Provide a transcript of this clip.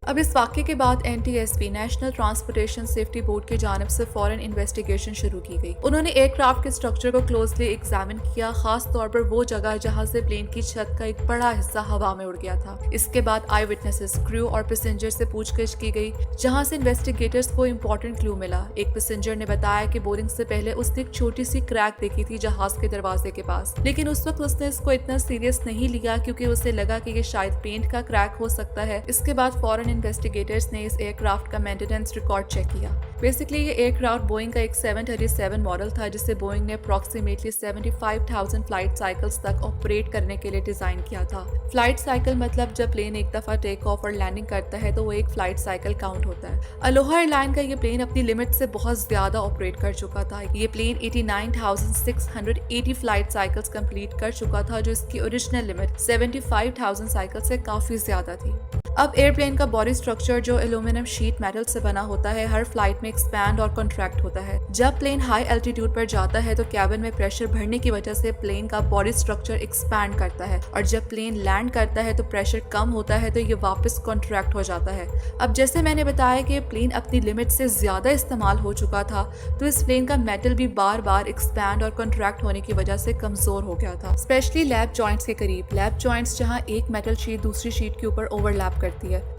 अब इस वाक़ये के बाद NTSB national transportation safety board की जानिब से फौरन इन्वेस्टिगेशन शुरू की गई। उन्होंने एयरक्राफ्ट के स्ट्रक्चर को क्लोजली एग्जामिन किया, खास तौर पर वो जगह जहां से प्लेन की छत का एक बड़ा हिस्सा हवा में उड़ गया था। इसके बाद आई विटनेसेस, क्रू और पैसेंजर से पूछताछ की गई, जहां से इन्वेस्टिगेटर्स को इम्पोर्टेंट क्लू मिला। एक पैसेंजर ने बताया कि बोर्डिंग से पहले उसने एक छोटी सी क्रैक देखी थी जहाज के दरवाजे के पास, लेकिन उस वक्त उसने इसको इतना सीरियस नहीं लिया क्योंकि उसे लगा कि ये शायद पेंट का क्रैक हो सकता है। इसके बाद फौरन इन्वेस्टिगेटर्स ने इस एयरक्राफ्ट का मेंटेनेंस रिकॉर्ड चेक किया। बेसिकली ये एयरक्राफ्ट बोइंग का एक 737 मॉडल था, जिसे बोइंग ने अप्रॉक्सीमेटली 75,000 फ्लाइट साइकिल्स तक ऑपरेट करने के लिए डिजाइन किया था। फ्लाइट साइकिल मतलब जब प्लेन एक दफा टेक ऑफ और लैंडिंग करता है तो वो एक फ्लाइट साइकिल काउंट होता है। अलोहा एयरलाइन का ये प्लेन अपनी लिमिट से बहुत ज्यादा ऑपरेट कर चुका था। ये प्लेन 89,680 फ्लाइट साइकिल्स कंप्लीट कर चुका था, जो इसकी ओरिजिनल लिमिट 75,000 साइकिल से काफी ज्यादा थी। अब एयरप्लेन का बॉडी स्ट्रक्चर जो एल्यूमिनियम शीट मेटल से बना होता है, हर फ्लाइट में एक्सपैंड और कॉन्ट्रैक्ट होता है। जब प्लेन हाई एल्टीट्यूड पर जाता है तो कैबिन में प्रेशर बढ़ने की वजह से प्लेन का बॉडी स्ट्रक्चर एक्सपैंड करता है, और जब प्लेन लैंड करता है तो प्रेशर कम होता है तो ये वापस कॉन्ट्रैक्ट हो जाता है। अब जैसे मैंने बताया कि प्लेन अपनी लिमिट से ज्यादा इस्तेमाल हो चुका था, तो इस प्लेन का मेटल भी बार बार एक्सपैंड और कॉन्ट्रैक्ट होने की वजह से कमजोर हो गया था, स्पेशली लैप जॉइंट्स के करीब। लैप जॉइंट्स जहाँ एक मेटल शीट दूसरी शीट के ऊपर ओवरलैप करती है।